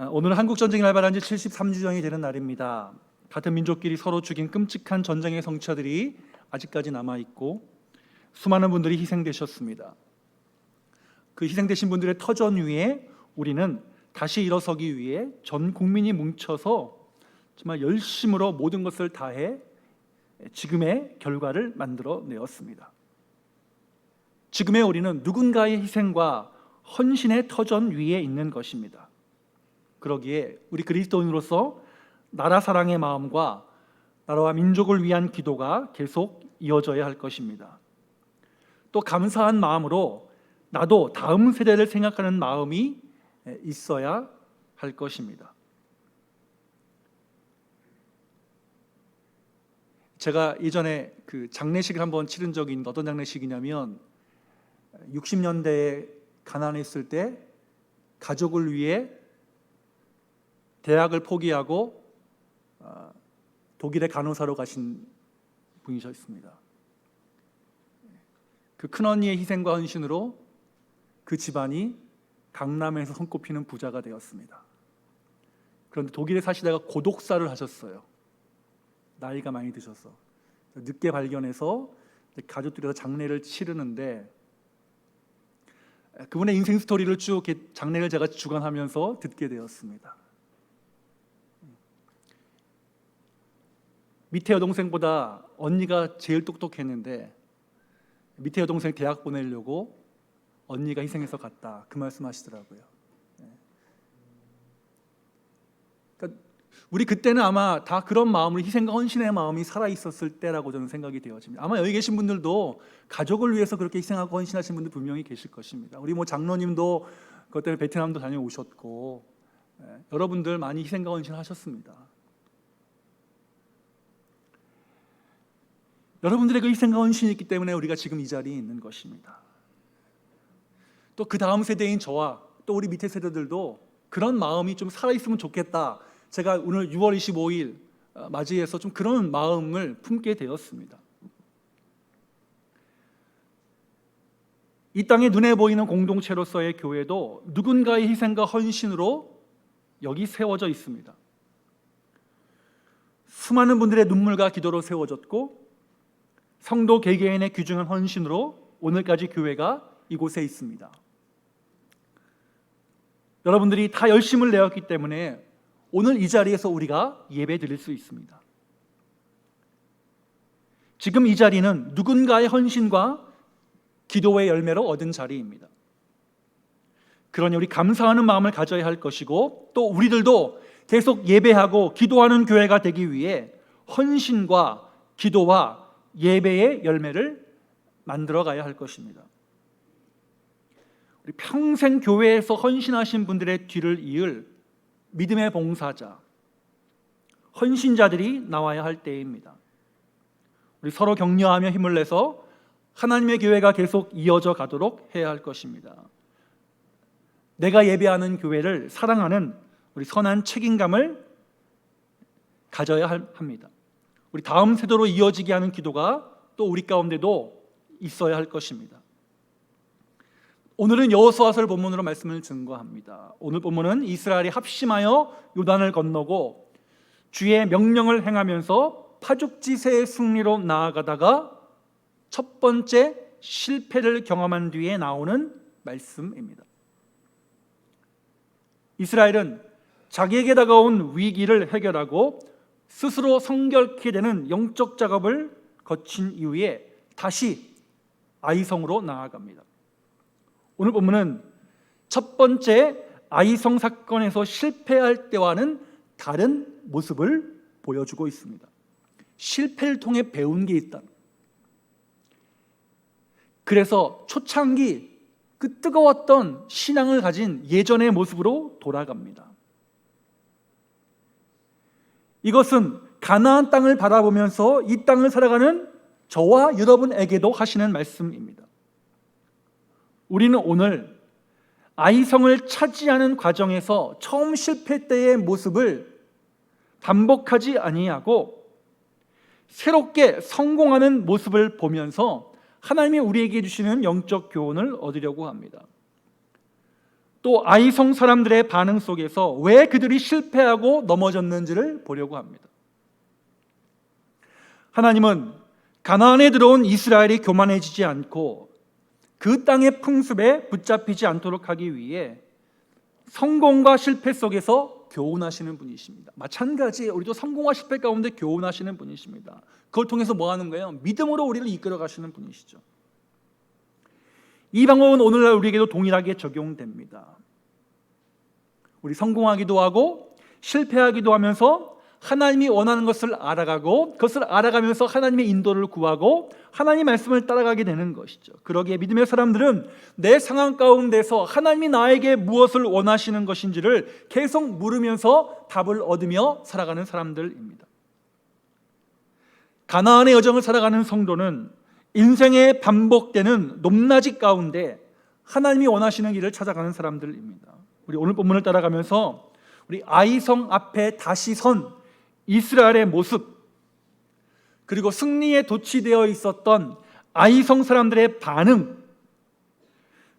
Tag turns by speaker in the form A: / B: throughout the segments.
A: 오늘은 한국전쟁이 발발한 지 73주년이 되는 날입니다. 같은 민족끼리 서로 죽인 끔찍한 전쟁의 성취들이 아직까지 남아있고 수많은 분들이 희생되셨습니다. 그 희생되신 분들의 터전 위에 우리는 다시 일어서기 위해 전 국민이 뭉쳐서 정말 열심으로 모든 것을 다해 지금의 결과를 만들어내었습니다. 지금의 우리는 누군가의 희생과 헌신의 터전 위에 있는 것입니다. 그러기에 우리 그리스도인으로서 나라 사랑의 마음과 나라와 민족을 위한 기도가 계속 이어져야 할 것입니다. 또 감사한 마음으로 나도 다음 세대를 생각하는 마음이 있어야 할 것입니다. 제가 이전에 그 장례식을 한번 치른 적이 있는데 어떤 장례식이냐면 60년대에 가난했을 때 가족을 위해 대학을 포기하고 독일의 간호사로 가신 분이셨습니다. 그 큰언니의 희생과 헌신으로 그 집안이 강남에서 손꼽히는 부자가 되었습니다. 그런데 독일에 사시다가 고독사를 하셨어요. 나이가 많이 드셔서 늦게 발견해서 가족들이 장례를 치르는데 그분의 인생 스토리를 쭉 장례를 제가 주관하면서 듣게 되었습니다. 밑에 여동생보다 언니가 제일 똑똑했는데 밑에 여동생 대학 보내려고 언니가 희생해서 갔다, 그 말씀하시더라고요. 그러니까 우리 그때는 아마 다 그런 마음으로 희생과 헌신의 마음이 살아있었을 때라고 저는 생각이 되어집니다. 아마 여기 계신 분들도 가족을 위해서 그렇게 희생하고 헌신하신 분들 분명히 계실 것입니다. 우리 장로님도 그것 때문에 베트남도 다녀오셨고 여러분들 많이 희생과 헌신하셨습니다. 여러분들의 그 희생과 헌신이 있기 때문에 우리가 지금 이 자리에 있는 것입니다. 또 그 다음 세대인 저와 또 우리 밑에 세대들도 그런 마음이 좀 살아있으면 좋겠다. 제가 오늘 6월 25일 맞이해서 좀 그런 마음을 품게 되었습니다. 이 땅에 눈에 보이는 공동체로서의 교회도 누군가의 희생과 헌신으로 여기 세워져 있습니다. 수많은 분들의 눈물과 기도로 세워졌고 성도 개개인의 귀중한 헌신으로 오늘까지 교회가 이곳에 있습니다. 여러분들이 다 열심을 내었기 때문에 오늘 이 자리에서 우리가 예배 드릴 수 있습니다. 지금 이 자리는 누군가의 헌신과 기도의 열매로 얻은 자리입니다. 그러니 우리 감사하는 마음을 가져야 할 것이고 또 우리들도 계속 예배하고 기도하는 교회가 되기 위해 헌신과 기도와 예배의 열매를 만들어 가야 할 것입니다. 우리 평생 교회에서 헌신하신 분들의 뒤를 이을 믿음의 봉사자, 헌신자들이 나와야 할 때입니다. 우리 서로 격려하며 힘을 내서 하나님의 교회가 계속 이어져 가도록 해야 할 것입니다. 내가 예배하는 교회를 사랑하는 우리 선한 책임감을 가져야 합니다. 우리 다음 세대로 이어지게 하는 기도가 또 우리 가운데도 있어야 할 것입니다. 오늘은 여호수아서를 본문으로 말씀을 증거합니다. 오늘 본문은 이스라엘이 합심하여 요단을 건너고 주의 명령을 행하면서 파죽지세의 승리로 나아가다가 첫 번째 실패를 경험한 뒤에 나오는 말씀입니다. 이스라엘은 자기에게 다가온 위기를 해결하고 스스로 성결케 되는 영적 작업을 거친 이후에 다시 아이성으로 나아갑니다. 오늘 본문은 첫 번째 아이성 사건에서 실패할 때와는 다른 모습을 보여주고 있습니다. 실패를 통해 배운 게 있다. 그래서 초창기 그 뜨거웠던 신앙을 가진 예전의 모습으로 돌아갑니다. 이것은 가나안 땅을 바라보면서 이 땅을 살아가는 저와 여러분에게도 하시는 말씀입니다. 우리는 오늘 아이성을 차지하는 과정에서 처음 실패 때의 모습을 반복하지 아니하고 새롭게 성공하는 모습을 보면서 하나님이 우리에게 주시는 영적 교훈을 얻으려고 합니다. 또 아이성 사람들의 반응 속에서 왜 그들이 실패하고 넘어졌는지를 보려고 합니다. 하나님은 가나안에 들어온 이스라엘이 교만해지지 않고 그 땅의 풍습에 붙잡히지 않도록 하기 위해 성공과 실패 속에서 교훈하시는 분이십니다. 마찬가지 우리도 성공과 실패 가운데 교훈하시는 분이십니다. 그걸 통해서 뭐 하는 거예요? 믿음으로 우리를 이끌어 가시는 분이시죠. 이 방법은 오늘날 우리에게도 동일하게 적용됩니다. 우리 성공하기도 하고 실패하기도 하면서 하나님이 원하는 것을 알아가고 그것을 알아가면서 하나님의 인도를 구하고 하나님의 말씀을 따라가게 되는 것이죠. 그러기에 믿음의 사람들은 내 상황 가운데서 하나님이 나에게 무엇을 원하시는 것인지를 계속 물으면서 답을 얻으며 살아가는 사람들입니다. 가나안의 여정을 살아가는 성도는 인생에 반복되는 높낮이 가운데 하나님이 원하시는 길을 찾아가는 사람들입니다. 우리 오늘 본문을 따라가면서 우리 아이성 앞에 다시 선 이스라엘의 모습, 그리고 승리에 도취되어 있었던 아이성 사람들의 반응,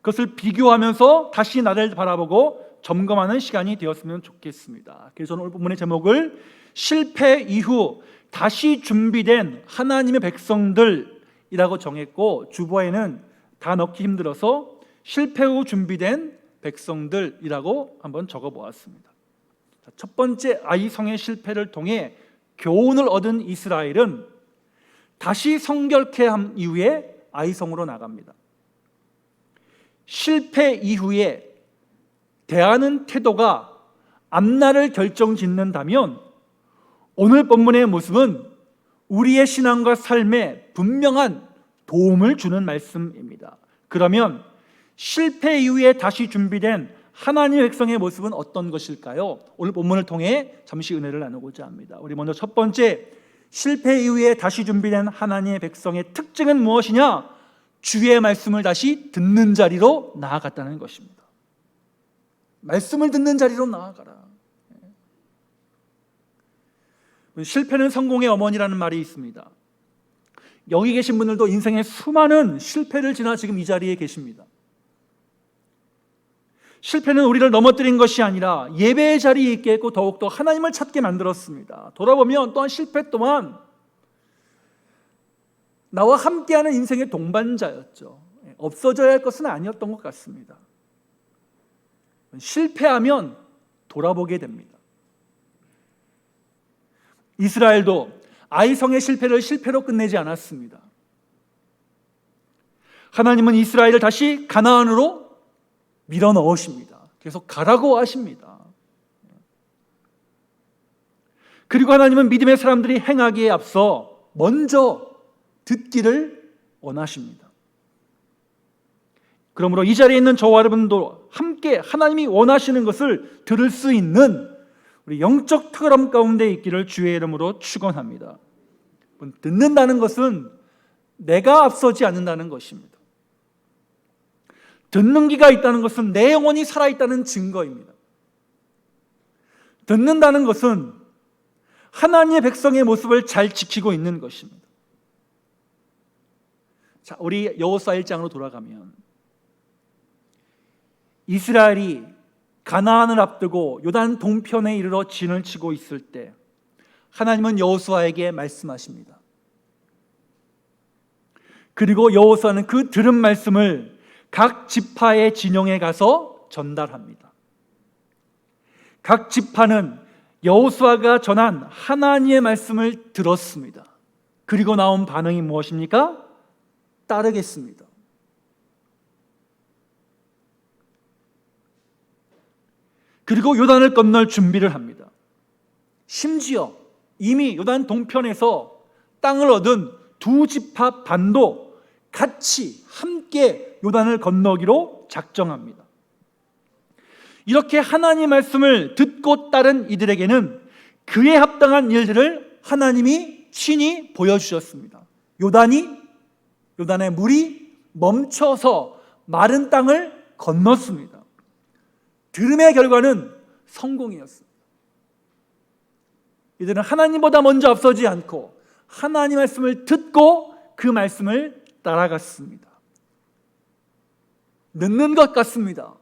A: 그것을 비교하면서 다시 나를 바라보고 점검하는 시간이 되었으면 좋겠습니다. 그래서 오늘 본문의 제목을 실패 이후 다시 준비된 하나님의 백성들이라고 정했고, 주보에는 다 넣기 힘들어서 실패 후 준비된 백성들이라고 한번 적어보았습니다. 첫 번째 아이성의 실패를 통해 교훈을 얻은 이스라엘은 다시 성결케 한 이후에 아이성으로 나갑니다. 실패 이후에 대하는 태도가 앞날을 결정짓는다면 오늘 본문의 모습은 우리의 신앙과 삶에 분명한 도움을 주는 말씀입니다. 그러면 실패 이후에 다시 준비된 하나님의 백성의 모습은 어떤 것일까요? 오늘 본문을 통해 잠시 은혜를 나누고자 합니다. 우리 먼저 첫 번째, 실패 이후에 다시 준비된 하나님의 백성의 특징은 무엇이냐? 주의 말씀을 다시 듣는 자리로 나아갔다는 것입니다. 말씀을 듣는 자리로 나아가라. 실패는 성공의 어머니라는 말이 있습니다. 여기 계신 분들도 인생의 수많은 실패를 지나 지금 이 자리에 계십니다. 실패는 우리를 넘어뜨린 것이 아니라 예배의 자리에 있게 했고 더욱더 하나님을 찾게 만들었습니다. 돌아보면 또한 실패 또한 나와 함께하는 인생의 동반자였죠. 없어져야 할 것은 아니었던 것 같습니다. 실패하면 돌아보게 됩니다. 이스라엘도 아이성의 실패를 실패로 끝내지 않았습니다. 하나님은 이스라엘을 다시 가나안으로 밀어 넣으십니다. 계속 가라고 하십니다. 그리고 하나님은 믿음의 사람들이 행하기에 앞서 먼저 듣기를 원하십니다. 그러므로 이 자리에 있는 저와 여러분도 함께 하나님이 원하시는 것을 들을 수 있는 우리 영적 특허람 가운데 있기를 주의 이름으로 축원합니다. 듣는다는 것은 내가 앞서지 않는다는 것입니다. 듣는 귀가 있다는 것은 내 영혼이 살아있다는 증거입니다. 듣는다는 것은 하나님의 백성의 모습을 잘 지키고 있는 것입니다. 자, 우리 여호수아 1장으로 돌아가면 이스라엘이 가나안을 앞두고 요단 동편에 이르러 진을 치고 있을 때 하나님은 여호수아에게 말씀하십니다. 그리고 여호수아는 그 들은 말씀을 각 지파의 진영에 가서 전달합니다. 각 지파는 여호수아가 전한 하나님의 말씀을 들었습니다. 그리고 나온 반응이 무엇입니까? 따르겠습니다. 그리고 요단을 건널 준비를 합니다. 심지어 이미 요단 동편에서 땅을 얻은 두 지파 반도 같이 함께 요단을 건너기로 작정합니다. 이렇게 하나님의 말씀을 듣고 따른 이들에게는 그에 합당한 일들을 하나님이 친히 보여주셨습니다. 요단의 물이 멈춰서 마른 땅을 건넜습니다. 들음의 결과는 성공이었습니다. 이들은 하나님보다 먼저 앞서지 않고 하나님의 말씀을 듣고 그 말씀을 따라갔습니다. 늦는 것 같습니다.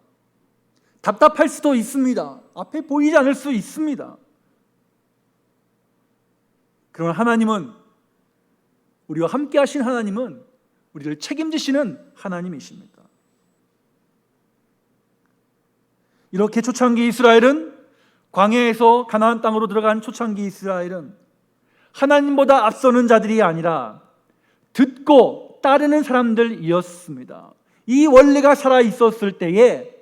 A: 답답할 수도 있습니다. 앞에 보이지 않을 수 있습니다. 그러나 하나님은, 우리와 함께 하신 하나님은 우리를 책임지시는 하나님이십니다. 이렇게 초창기 이스라엘은, 광야에서 가나안 땅으로 들어간 초창기 이스라엘은 하나님보다 앞서는 자들이 아니라 듣고 따르는 사람들이었습니다. 이 원리가 살아 있었을 때에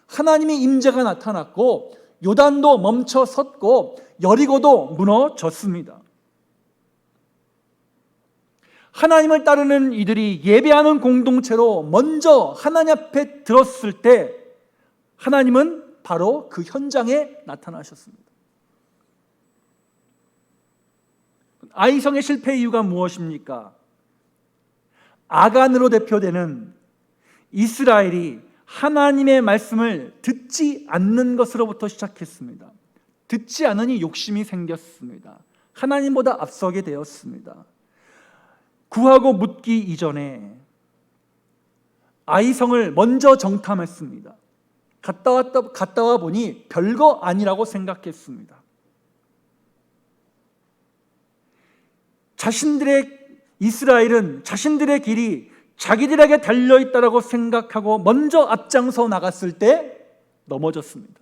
A: 하나님의 임재가 나타났고 요단도 멈춰 섰고 여리고도 무너졌습니다. 하나님을 따르는 이들이 예배하는 공동체로 먼저 하나님 앞에 들었을 때 하나님은 바로 그 현장에 나타나셨습니다. 아이성의 실패의 이유가 무엇입니까? 아간으로 대표되는 이스라엘이 하나님의 말씀을 듣지 않는 것으로부터 시작했습니다. 듣지 않으니 욕심이 생겼습니다. 하나님보다 앞서게 되었습니다. 구하고 묻기 이전에 아이성을 먼저 정탐했습니다. 갔다 와 보니 별거 아니라고 생각했습니다. 이스라엘은 자신들의 길이 자기들에게 달려있다라고 생각하고 먼저 앞장서 나갔을 때 넘어졌습니다.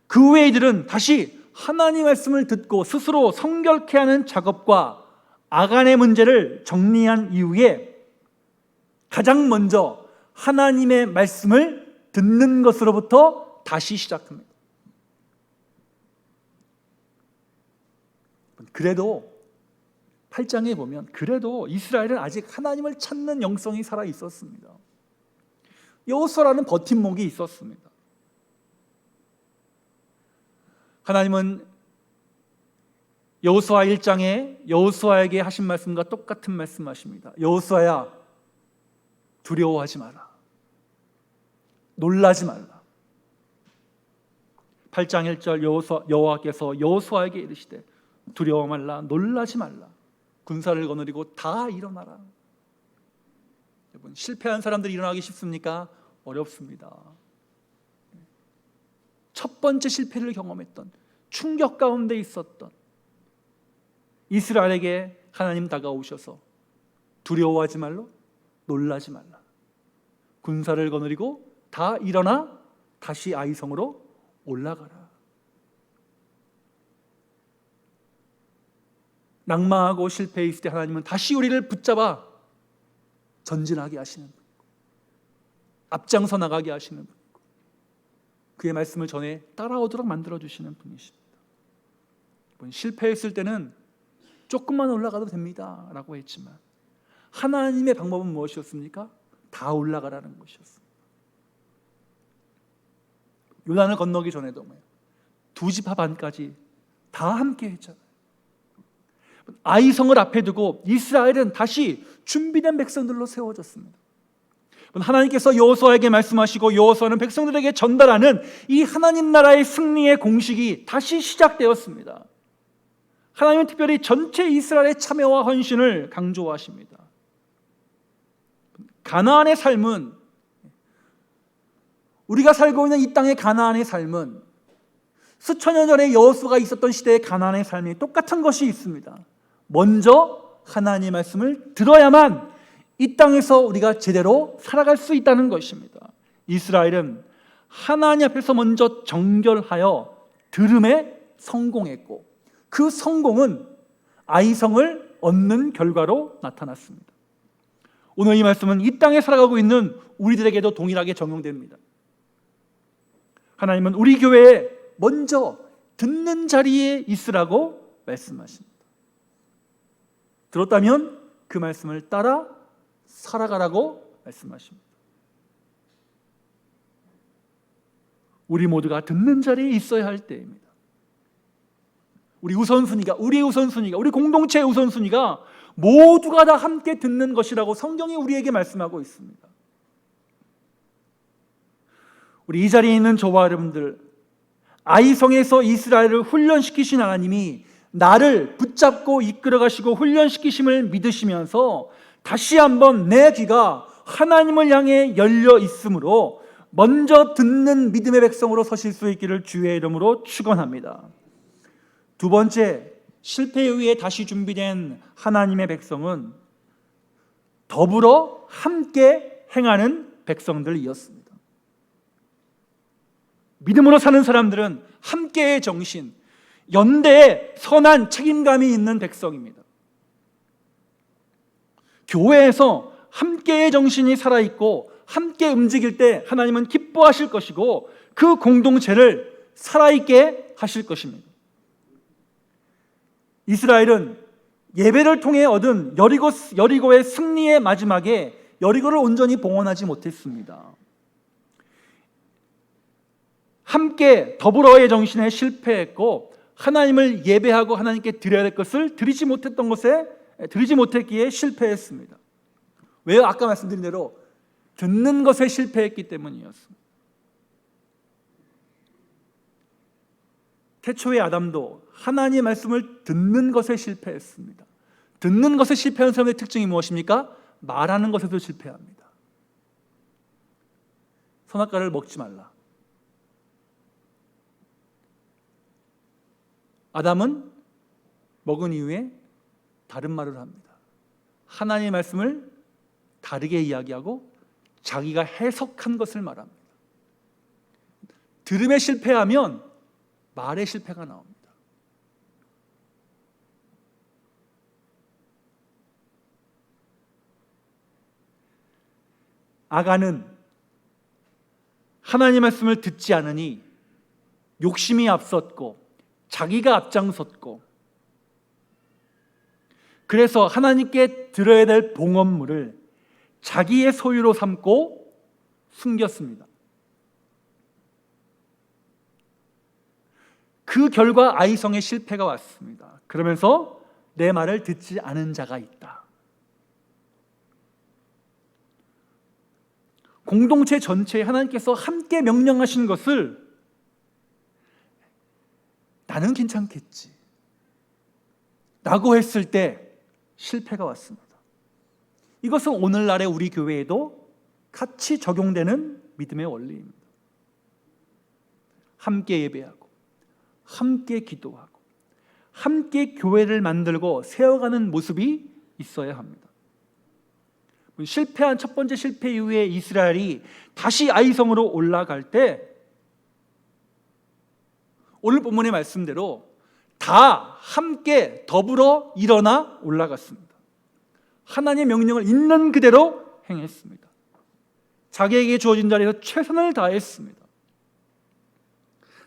A: 그 후에 이들은 다시 하나님의 말씀을 듣고 스스로 성결케 하는 작업과 아간의 문제를 정리한 이후에 가장 먼저 하나님의 말씀을 듣는 것으로부터 다시 시작합니다. 그래도 8장에 보면 그래도 이스라엘은 아직 하나님을 찾는 영성이 살아 있었습니다. 여호수아라는 버팀목이 있었습니다. 하나님은 여호수아 1장에 여호수아에게 하신 말씀과 똑같은 말씀하십니다. 여호수아야, 두려워하지 마라. 놀라지 말라. 8장 1절 여호와께서 여호수아에게 이르시되 두려워 말라, 놀라지 말라. 군사를 거느리고 다 일어나라. 여러분, 실패한 사람들이 일어나기 쉽습니까? 어렵습니다. 첫 번째 실패를 경험했던, 충격 가운데 있었던 이스라엘에게 하나님 다가오셔서 두려워하지 말라, 놀라지 말라. 군사를 거느리고 다 일어나 다시 아이성으로 올라가라. 낙마하고 실패했을 때 하나님은 다시 우리를 붙잡아 전진하게 하시는 분, 앞장서 나가게 하시는 분, 그의 말씀을 전해 따라오도록 만들어주시는 분이십니다. 실패했을 때는 조금만 올라가도 됩니다 라고 했지만 하나님의 방법은 무엇이었습니까? 다 올라가라는 것이었습니다. 요단을 건너기 전에도 두 지파 반까지 다 함께 했잖아요. 아이성을 앞에 두고 이스라엘은 다시 준비된 백성들로 세워졌습니다. 하나님께서 여호수아에게 말씀하시고 여호수아는 백성들에게 전달하는 이 하나님 나라의 승리의 공식이 다시 시작되었습니다. 하나님은 특별히 전체 이스라엘의 참여와 헌신을 강조하십니다. 가나안의 삶은, 우리가 살고 있는 이 땅의 가나안의 삶은 수천 년 전에 여호수아가 있었던 시대의 가나안의 삶이 똑같은 것이 있습니다. 먼저 하나님의 말씀을 들어야만 이 땅에서 우리가 제대로 살아갈 수 있다는 것입니다. 이스라엘은 하나님 앞에서 먼저 정결하여 들음에 성공했고 그 성공은 아이성을 얻는 결과로 나타났습니다. 오늘 이 말씀은 이 땅에 살아가고 있는 우리들에게도 동일하게 적용됩니다. 하나님은 우리 교회에 먼저 듣는 자리에 있으라고 말씀하십니다. 들었다면 그 말씀을 따라 살아가라고 말씀하십니다. 우리 모두가 듣는 자리에 있어야 할 때입니다. 우리의 우선순위가, 우리 공동체의 우선순위가 모두가 다 함께 듣는 것이라고 성경이 우리에게 말씀하고 있습니다. 우리 이 자리에 있는 저와 여러분들, 아이성에서 이스라엘을 훈련시키신 하나님이 나를 붙잡고 이끌어가시고 훈련시키심을 믿으시면서 다시 한번 내 귀가 하나님을 향해 열려 있으므로 먼저 듣는 믿음의 백성으로 서실 수 있기를 주의 이름으로 축원합니다. 두 번째, 실패 이후에 다시 준비된 하나님의 백성은 더불어 함께 행하는 백성들이었습니다. 믿음으로 사는 사람들은 함께의 정신, 연대의 선한 책임감이 있는 백성입니다. 교회에서 함께의 정신이 살아있고 함께 움직일 때 하나님은 기뻐하실 것이고 그 공동체를 살아있게 하실 것입니다. 이스라엘은 예배를 통해 얻은 여리고의 승리의 마지막에 여리고를 온전히 봉헌하지 못했습니다. 함께 더불어의 정신에 실패했고 하나님을 예배하고 하나님께 드려야 될 것을 드리지 못했기에 실패했습니다. 왜요? 아까 말씀드린 대로 듣는 것에 실패했기 때문이었습니다. 태초의 아담도 하나님의 말씀을 듣는 것에 실패했습니다. 듣는 것에 실패한 사람의 특징이 무엇입니까? 말하는 것에도 실패합니다. 선악과를 먹지 말라. 아담은 먹은 이후에 다른 말을 합니다. 하나님의 말씀을 다르게 이야기하고 자기가 해석한 것을 말합니다. 들음에 실패하면 말에 실패가 나옵니다. 아간은 하나님의 말씀을 듣지 않으니 욕심이 앞섰고 자기가 앞장섰고 그래서 하나님께 드려야 될 봉헌물을 자기의 소유로 삼고 숨겼습니다. 그 결과 아이성의 실패가 왔습니다. 그러면서 내 말을 듣지 않은 자가 있다. 공동체 전체에 하나님께서 함께 명령하신 것을 나는 괜찮겠지 라고 했을 때 실패가 왔습니다. 이것은 오늘날의 우리 교회에도 같이 적용되는 믿음의 원리입니다. 함께 예배하고 함께 기도하고 함께 교회를 만들고 세워가는 모습이 있어야 합니다. 실패한 첫 번째 실패 이후에 이스라엘이 다시 아이성으로 올라갈 때 오늘 본문의 말씀대로 다 함께 더불어 일어나 올라갔습니다. 하나님의 명령을 있는 그대로 행했습니다. 자기에게 주어진 자리에서 최선을 다했습니다.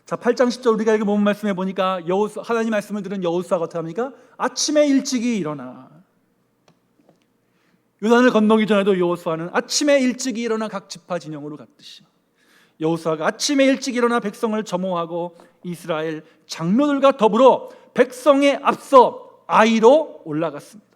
A: 자, 8장 10절 우리가 이렇게 본 말씀해 보니까 하나님 말씀을 들은 여호수아가 어떻게 합니까? 아침에 일찍이 일어나. 요단을 건너기 전에도 여호수아는 아침에 일찍이 일어나 각 지파 진영으로 갔듯이 여호수아가 아침에 일찍 일어나 백성을 점호하고 이스라엘 장로들과 더불어 백성에 앞서 아이로 올라갔습니다.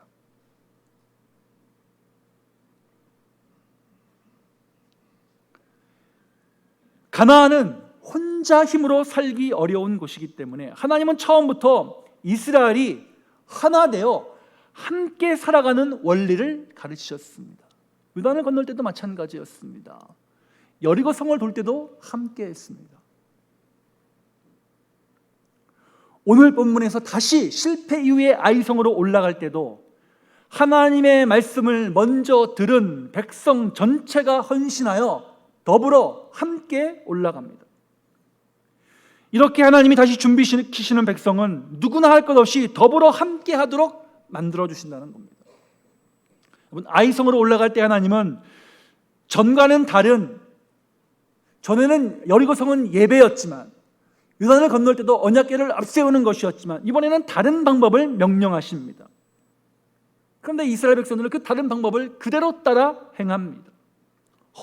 A: 가나안은 혼자 힘으로 살기 어려운 곳이기 때문에 하나님은 처음부터 이스라엘이 하나 되어 함께 살아가는 원리를 가르치셨습니다. 요단을 건널 때도 마찬가지였습니다. 여리고 성을 돌 때도 함께 했습니다. 오늘 본문에서 다시 실패 이후에 아이성으로 올라갈 때도 하나님의 말씀을 먼저 들은 백성 전체가 헌신하여 더불어 함께 올라갑니다. 이렇게 하나님이 다시 준비시키시는 백성은 누구나 할 것 없이 더불어 함께 하도록 만들어 주신다는 겁니다. 여러분, 아이성으로 올라갈 때 하나님은 전과는 다른, 전에는 여리고성은 예배였지만 요단을 건널 때도 언약궤를 앞세우는 것이었지만 이번에는 다른 방법을 명령하십니다. 그런데 이스라엘 백성들은 그 다른 방법을 그대로 따라 행합니다.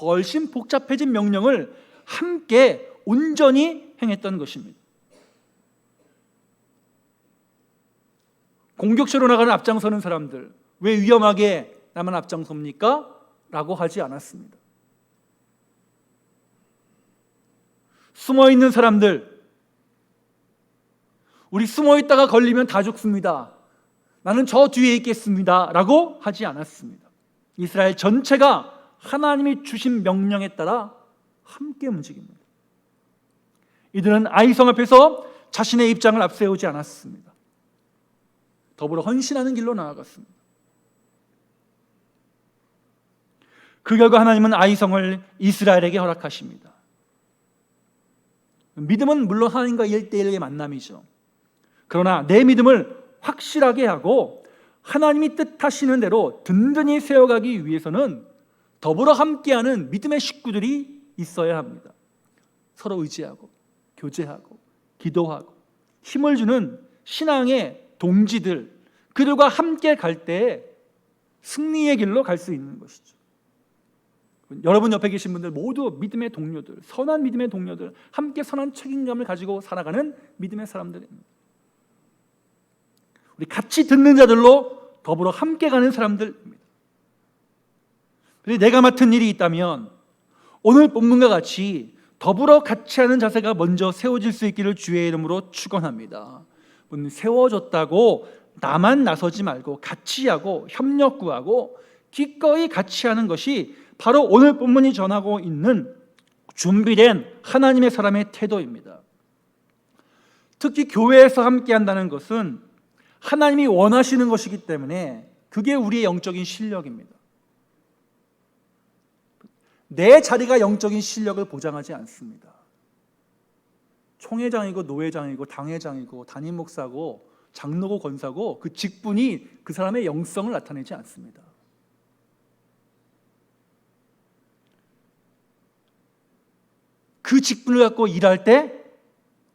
A: 훨씬 복잡해진 명령을 함께 온전히 행했던 것입니다. 공격처로 나가는 앞장서는 사람들, 왜 위험하게 나만 앞장섭니까? 라고 하지 않았습니다. 숨어있는 사람들, 우리 숨어있다가 걸리면 다 죽습니다. 나는 저 뒤에 있겠습니다. 라고 하지 않았습니다. 이스라엘 전체가 하나님이 주신 명령에 따라 함께 움직입니다. 이들은 아이성 앞에서 자신의 입장을 앞세우지 않았습니다. 더불어 헌신하는 길로 나아갔습니다. 그 결과 하나님은 아이성을 이스라엘에게 허락하십니다. 믿음은 물론 하나님과 1대1의 만남이죠. 그러나 내 믿음을 확실하게 하고 하나님이 뜻하시는 대로 든든히 세워가기 위해서는 더불어 함께하는 믿음의 식구들이 있어야 합니다. 서로 의지하고 교제하고 기도하고 힘을 주는 신앙의 동지들, 그들과 함께 갈 때 승리의 길로 갈 수 있는 것이죠. 여러분 옆에 계신 분들 모두 믿음의 동료들, 선한 믿음의 동료들, 함께 선한 책임감을 가지고 살아가는 믿음의 사람들입니다. 우리 같이 듣는 자들로 더불어 함께 가는 사람들입니다. 내가 맡은 일이 있다면 오늘 본문과 같이 더불어 같이 하는 자세가 먼저 세워질 수 있기를 주의 이름으로 축원합니다. 세워졌다고 나만 나서지 말고 같이 하고 협력 구하고 기꺼이 같이 하는 것이 바로 오늘 본문이 전하고 있는 준비된 하나님의 사람의 태도입니다. 특히 교회에서 함께 한다는 것은 하나님이 원하시는 것이기 때문에 그게 우리의 영적인 실력입니다. 내 자리가 영적인 실력을 보장하지 않습니다. 총회장이고 노회장이고 당회장이고 담임 목사고 장로고 권사고 그 직분이 그 사람의 영성을 나타내지 않습니다. 그 직분을 갖고 일할 때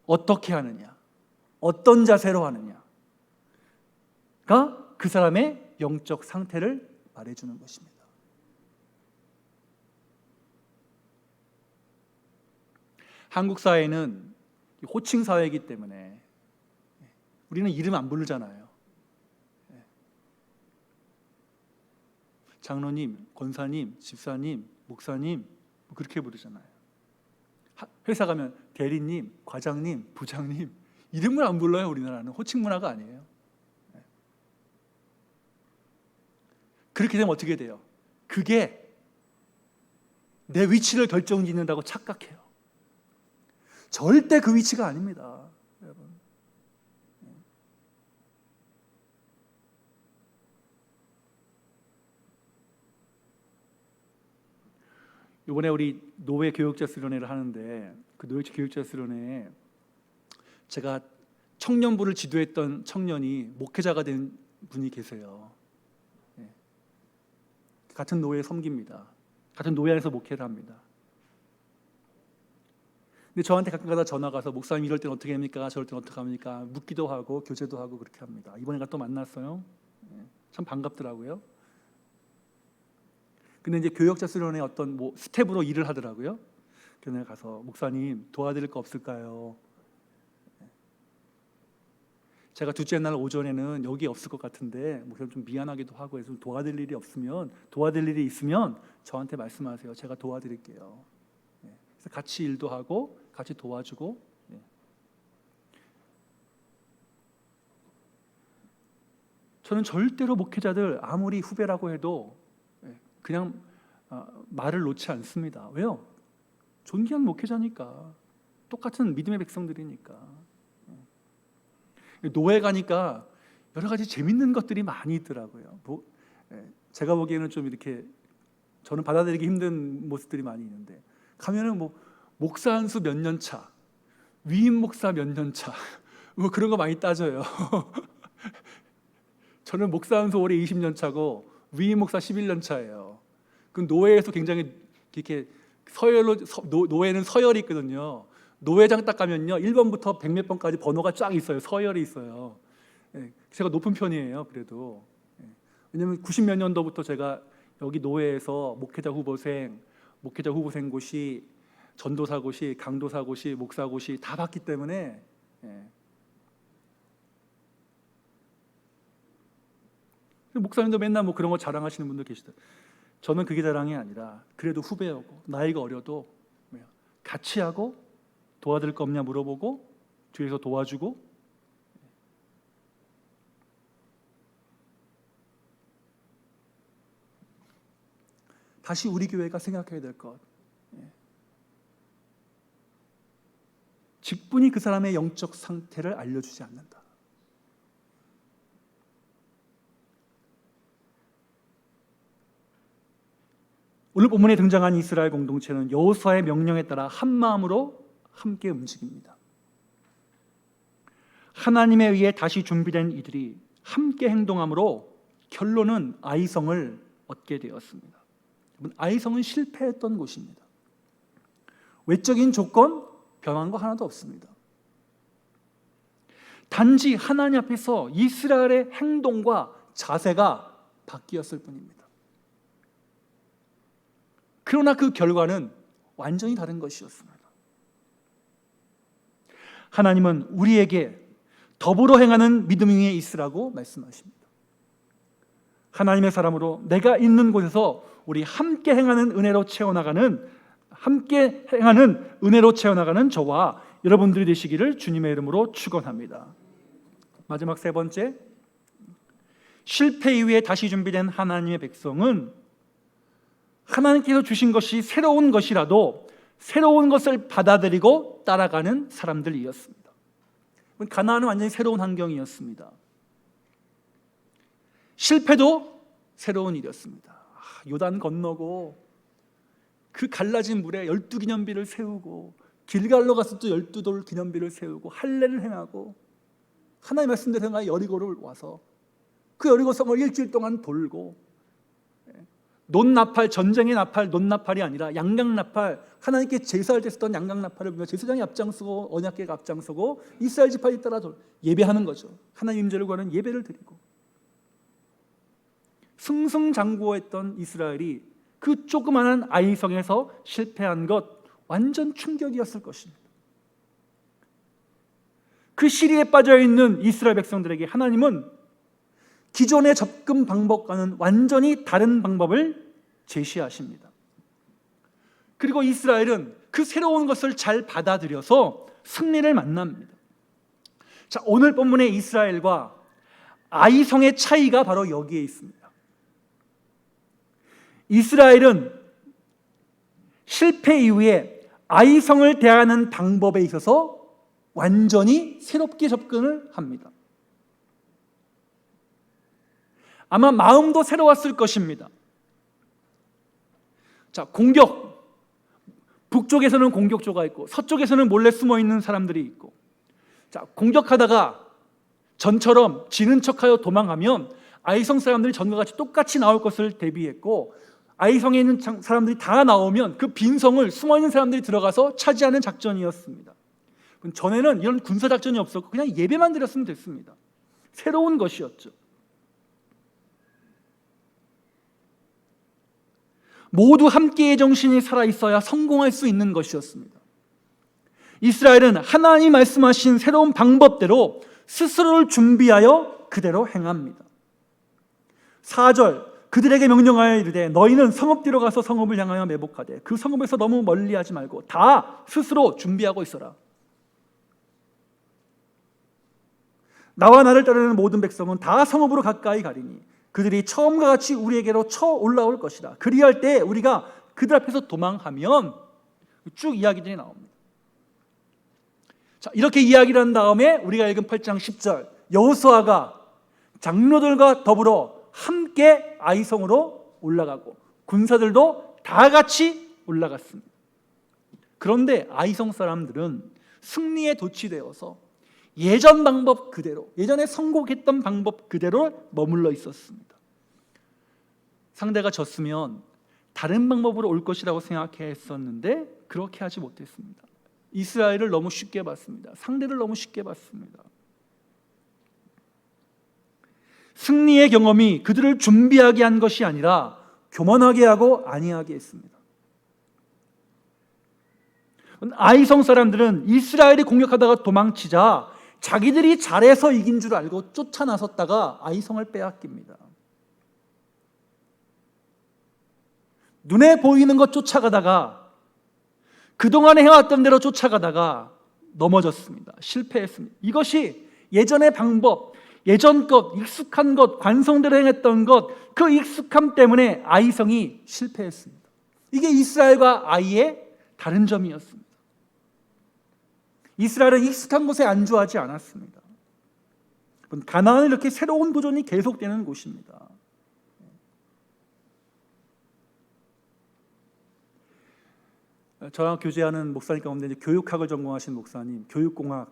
A: 어떻게 하느냐, 어떤 자세로 하느냐가 그 사람의 영적 상태를 말해주는 것입니다. 한국 사회는 호칭 사회이기 때문에 우리는 이름 안 부르잖아요. 장로님, 권사님, 집사님, 목사님 그렇게 부르잖아요. 회사 가면 대리님, 과장님, 부장님 이름을 안 불러요. 우리나라는 호칭 문화가 아니에요. 그렇게 되면 어떻게 돼요? 그게 내 위치를 결정짓는다고 착각해요. 절대 그 위치가 아닙니다, 여러분. 이번에 우리 노회 교육자 수련회를 하는데 그 노회 교육자 수련회에 제가 청년부를 지도했던 청년이 목회자가 된 분이 계세요. 같은 노회에 섬깁니다. 같은 노회 안에서 목회를 합니다. 근데 저한테 가끔가다 전화가 와서 목사님 이럴 때는 어떻게 합니까? 저럴 때는 어떻게 합니까? 묻기도 하고 교제도 하고 그렇게 합니다. 이번에 또 만났어요. 참 반갑더라고요. 근데 이제 교역자 수련회 어떤 스텝으로 일을 하더라고요. 그래서 내가 가서 목사님 도와드릴 거 없을까요? 제가 둘째 날 오전에는 여기 없을 것 같은데 목사님 좀 미안하기도 하고 해서 도와드릴 일이 있으면 저한테 말씀하세요. 제가 도와드릴게요. 그래서 같이 일도 하고 같이 도와주고. 저는 절대로 목회자들 아무리 후배라고 해도 그냥 말을 놓지 않습니다. 왜요? 존귀한 목회자니까, 똑같은 믿음의 백성들이니까. 노회 가니까 여러 가지 재밌는 것들이 많이 있더라고요. 제가 보기에는 좀 이렇게 저는 받아들이기 힘든 모습들이 많이 있는데 가면은 목사 한 수 몇 년 차, 위임 목사 몇 년 차, 그런 거 많이 따져요. 저는 목사 한 수 올해 20년 차고 위임 목사 11년 차예요. 그 노회에서 굉장히 이렇게 노회는 서열이 있거든요. 노회장 딱 가면요 1번부터 100몇 번까지 번호가 쫙 있어요. 서열이 있어요. 제가 높은 편이에요. 그래도 왜냐하면 90몇 년도부터 제가 여기 노회에서 목회자 후보생고시, 전도사고시, 강도사고시, 목사고시 다 봤기 때문에 목사님도 맨날 그런 거 자랑하시는 분들 계시더라고요. 저는 그게 자랑이 아니라 그래도 후배하고 나이가 어려도 같이 하고 도와드릴 거 없냐 물어보고 뒤에서 도와주고. 다시 우리 교회가 생각해야 될 것, 직분이 그 사람의 영적 상태를 알려주지 않는다. 오늘 본문에 등장한 이스라엘 공동체는 여호수아의 명령에 따라 한 마음으로 함께 움직입니다. 하나님에 의해 다시 준비된 이들이 함께 행동함으로 결론은 아이성을 얻게 되었습니다. 아이성은 실패했던 곳입니다. 외적인 조건 변한 거 하나도 없습니다. 단지 하나님 앞에서 이스라엘의 행동과 자세가 바뀌었을 뿐입니다. 그러나 그 결과는 완전히 다른 것이었습니다. 하나님은 우리에게 더불어 행하는 믿음 위에 있으라고 말씀하십니다. 하나님의 사람으로 내가 있는 곳에서 우리 함께 행하는 은혜로 채워나가는 저와 여러분들이 되시기를 주님의 이름으로 축원합니다. 마지막 세 번째, 실패 이후에 다시 준비된 하나님의 백성은 하나님께서 주신 것이 새로운 것이라도 새로운 것을 받아들이고 따라가는 사람들이었습니다. 가나안은 완전히 새로운 환경이었습니다. 실패도 새로운 일이었습니다. 요단 건너고 그 갈라진 물에 12기념비를 세우고 길갈로 가서 또 12돌 기념비를 세우고 할례를 행하고 하나님의 말씀대로 행하여 여리고를 와서 그 여리고 성을 일주일 동안 돌고 논나팔, 전쟁의 나팔, 논나팔이 아니라 양강나팔, 하나님께 제사할 때 쓰던 양강나팔을 보며 제사장이 앞장서고 언약궤가 앞장서고 이스라엘 지파에 따라 예배하는 거죠. 하나님 임재를 구하는 예배를 드리고 승승장구했던 이스라엘이 그 조그마한 아이성에서 실패한 것 완전 충격이었을 것입니다. 그 시리에 빠져있는 이스라엘 백성들에게 하나님은 기존의 접근 방법과는 완전히 다른 방법을 제시하십니다. 그리고 이스라엘은 그 새로운 것을 잘 받아들여서 승리를 만납니다. 자, 오늘 본문의 이스라엘과 아이성의 차이가 바로 여기에 있습니다. 이스라엘은 실패 이후에 아이성을 대하는 방법에 있어서 완전히 새롭게 접근을 합니다. 아마 마음도 새로웠을 것입니다. 자, 공격. 북쪽에서는 공격조가 있고 서쪽에서는 몰래 숨어 있는 사람들이 있고, 자, 공격하다가 전처럼 지는 척하여 도망하면 아이성 사람들이 전과 같이 똑같이 나올 것을 대비했고, 아이성에 있는 사람들이 다 나오면 그 빈성을 숨어 있는 사람들이 들어가서 차지하는 작전이었습니다. 전에는 이런 군사 작전이 없었고 그냥 예배만 드렸으면 됐습니다. 새로운 것이었죠. 모두 함께의 정신이 살아있어야 성공할 수 있는 것이었습니다. 이스라엘은 하나님이 말씀하신 새로운 방법대로 스스로를 준비하여 그대로 행합니다. 4절, 그들에게 명령하여 이르되 너희는 성읍 뒤로 가서 성읍을 향하여 매복하되 그 성읍에서 너무 멀리하지 말고 다 스스로 준비하고 있어라. 나와 나를 따르는 모든 백성은 다 성읍으로 가까이 가리니 그들이 처음과 같이 우리에게로 쳐 올라올 것이다. 그리할 때 우리가 그들 앞에서 도망하면, 쭉 이야기들이 나옵니다. 자, 이렇게 이야기를 한 다음에 우리가 읽은 8장 10절, 여호수아가 장로들과 더불어 함께 아이성으로 올라가고 군사들도 다 같이 올라갔습니다. 그런데 아이성 사람들은 승리에 도취되어서 예전 방법 그대로, 예전에 성공했던 방법 그대로 머물러 있었습니다. 상대가 졌으면 다른 방법으로 올 것이라고 생각했었는데 그렇게 하지 못했습니다. 이스라엘을 너무 쉽게 봤습니다. 상대를 너무 쉽게 봤습니다. 승리의 경험이 그들을 준비하게 한 것이 아니라 교만하게 하고 안이하게 했습니다. 아이성 사람들은 이스라엘이 공격하다가 도망치자 자기들이 잘해서 이긴 줄 알고 쫓아 나섰다가 아이성을 빼앗깁니다. 눈에 보이는 것 쫓아가다가 그동안에 해왔던 대로 쫓아가다가 넘어졌습니다. 실패했습니다. 이것이 예전의 방법, 예전 것, 익숙한 것, 관성대로 행했던 것, 그 익숙함 때문에 아이성이 실패했습니다. 이게 이스라엘과 아이의 다른 점이었습니다. 이스라엘은 익숙한 곳에 안주하지 않았습니다. 가나안은 이렇게 새로운 도전이 계속되는 곳입니다. 저랑 교제하는 목사님 가운데 이제 교육학을 전공하신 목사님, 교육공학으로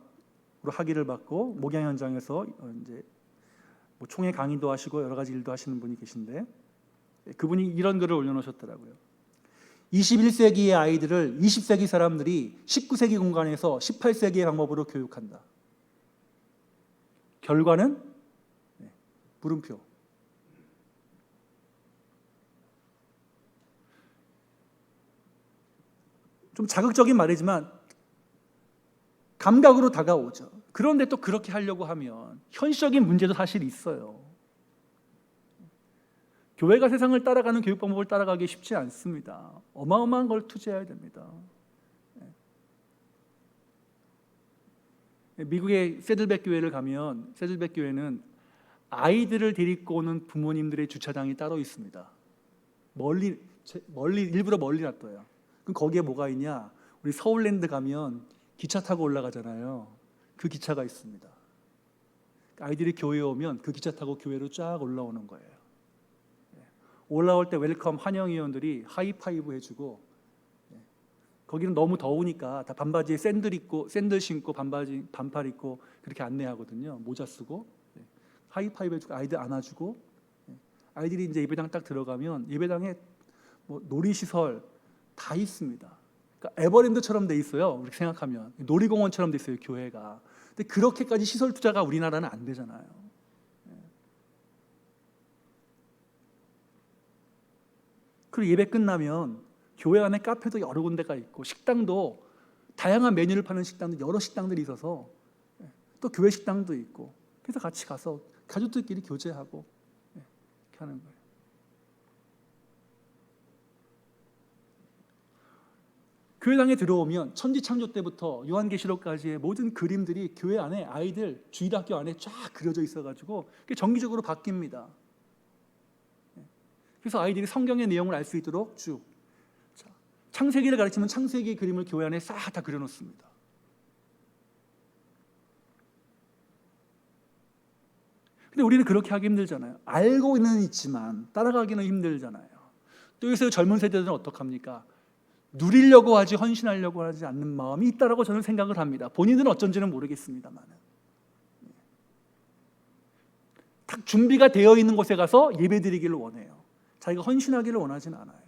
A: 학위를 받고 목양 현장에서 이제 뭐 총회 강의도 하시고 여러 가지 일도 하시는 분이 계신데, 그분이 이런 글을 올려놓으셨더라고요. 21세기의 아이들을 20세기 사람들이 19세기 공간에서 18세기의 방법으로 교육한다. 결과는 물음표. 좀 자극적인 말이지만 감각으로 다가오죠. 그런데 또 그렇게 하려고 하면 현실적인 문제도 사실 있어요. 교회가 세상을 따라가는 교육 방법을 따라가기 쉽지 않습니다. 어마어마한 걸 투자해야 됩니다. 미국의 세들백 교회를 가면, 세들백 교회는 아이들을 데리고 오는 부모님들의 주차장이 따로 있습니다. 멀리 일부러 멀리 놔둬요. 그럼 거기에 뭐가 있냐? 우리 서울랜드 가면 기차 타고 올라가잖아요. 그 기차가 있습니다. 아이들이 교회에 오면 그 기차 타고 교회로 쫙 올라오는 거예요. 올라올 때 웰컴 환영위원들이 하이파이브 해주고, 거기는 너무 더우니까 다 반바지에 샌들 신고 반팔 입고 그렇게 안내하거든요. 모자 쓰고 하이파이브 해주고 아이들 안아주고, 아이들이 이제 예배당 딱 들어가면 예배당에 뭐 놀이시설 다 있습니다. 그러니까 에버랜드처럼 돼 있어요. 우리 생각하면 놀이공원처럼 돼 있어요, 교회가. 근데 그렇게까지 시설 투자가 우리나라는 안 되잖아요. 그리고 예배 끝나면 교회 안에 카페도 여러 군데가 있고, 식당도 다양한 메뉴를 파는 식당도 여러 식당들이 있어서 또 교회 식당도 있고, 그래서 같이 가서 가족들끼리 교제하고 이렇게 하는 거예요. 교회당에 들어오면 천지창조 때부터 요한계시록까지의 모든 그림들이 교회 안에, 아이들 주일학교 안에 쫙 그려져 있어가지고 그게 정기적으로 바뀝니다. 그래서 아이들이 성경의 내용을 알 수 있도록 쭉 창세기를 가르치면 창세기 그림을 교회 안에 싹 다 그려놓습니다. 근데 우리는 그렇게 하기 힘들잖아요. 알고는 있지만 따라가기는 힘들잖아요. 또 요새 젊은 세대들은 어떡합니까? 누리려고 하지 헌신하려고 하지 않는 마음이 있다라고 저는 생각을 합니다. 본인들은 어쩐지는 모르겠습니다만, 딱 준비가 되어 있는 곳에 가서 예배드리기를 원해요. 자기가 헌신하기를 원하지는 않아요.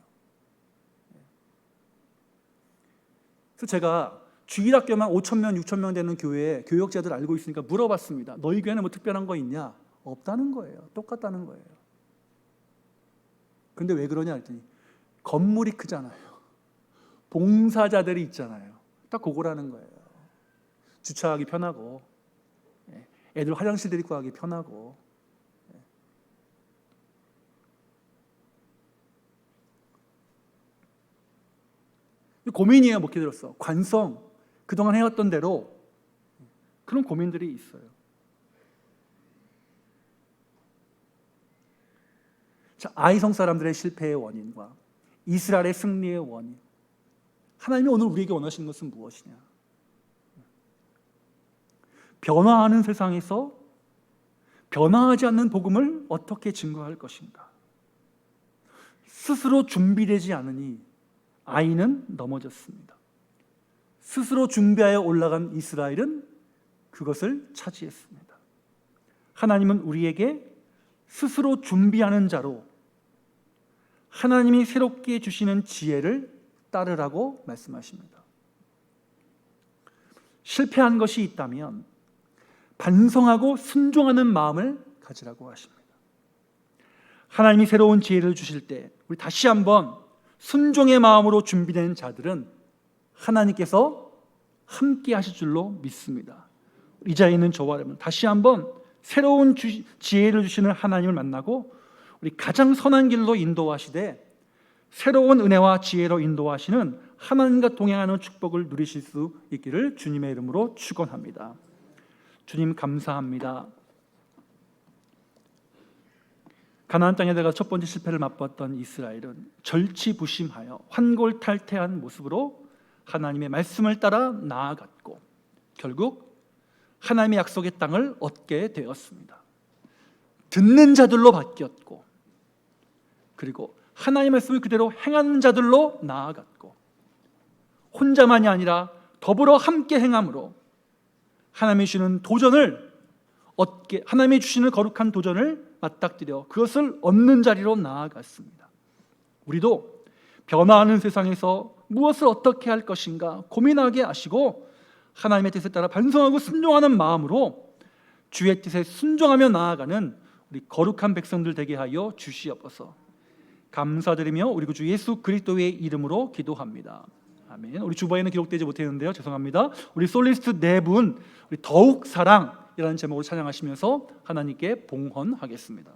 A: 그래서 제가 주일학교만 5,000명, 6,000명 되는 교회에 교역자들 알고 있으니까 물어봤습니다. 너희 교회는 뭐 특별한 거 있냐? 없다는 거예요. 똑같다는 거예요. 근데 왜 그러냐 했더니 건물이 크잖아요. 봉사자들이 있잖아요. 딱 그거라는 거예요. 주차하기 편하고, 애들 화장실 데리고 가기 편하고. 고민이에요. 목회자로서 관성, 그동안 해왔던 대로 그런 고민들이 있어요. 자, 아이성 사람들의 실패의 원인과 이스라엘의 승리의 원인, 하나님이 오늘 우리에게 원하시는 것은 무엇이냐? 변화하는 세상에서 변화하지 않는 복음을 어떻게 증거할 것인가? 스스로 준비되지 않으니 아이는 넘어졌습니다. 스스로 준비하여 올라간 이스라엘은 그것을 차지했습니다. 하나님은 우리에게 스스로 준비하는 자로 하나님이 새롭게 주시는 지혜를 따르라고 말씀하십니다. 실패한 것이 있다면 반성하고 순종하는 마음을 가지라고 하십니다. 하나님이 새로운 지혜를 주실 때 우리 다시 한번 순종의 마음으로 준비된 자들은 하나님께서 함께 하실 줄로 믿습니다. 이 자리에 있는 저와 여러분, 다시 한번 새로운 지혜를 주시는 하나님을 만나고 우리 가장 선한 길로 인도하시되 새로운 은혜와 지혜로 인도하시는 하나님과 동행하는 축복을 누리실 수 있기를 주님의 이름으로 축원합니다. 주님 감사합니다. 가나안 땅에 들어가 첫 번째 실패를 맛봤던 이스라엘은 절치부심하여 환골탈태한 모습으로 하나님의 말씀을 따라 나아갔고, 결국 하나님의 약속의 땅을 얻게 되었습니다. 듣는 자들로 바뀌었고, 그리고 하나님의 말씀을 그대로 행하는 자들로 나아갔고, 혼자만이 아니라 더불어 함께 행함으로 하나님이 주시는 도전을 얻게, 하나님이 주시는 거룩한 도전을 맞닥뜨려 그것을 얻는 자리로 나아갔습니다. 우리도 변화하는 세상에서 무엇을 어떻게 할 것인가 고민하게 하시고 하나님의 뜻에 따라 반성하고 순종하는 마음으로 주의 뜻에 순종하며 나아가는 우리 거룩한 백성들 되게 하여 주시옵소서. 감사드리며 우리 구주 예수 그리스도의 이름으로 기도합니다. 아멘. 우리 주보에는 기록되지 못했는데요, 죄송합니다. 우리 솔리스트 네 분, 우리 더욱 사랑이라는 제목으로 찬양하시면서 하나님께 봉헌하겠습니다.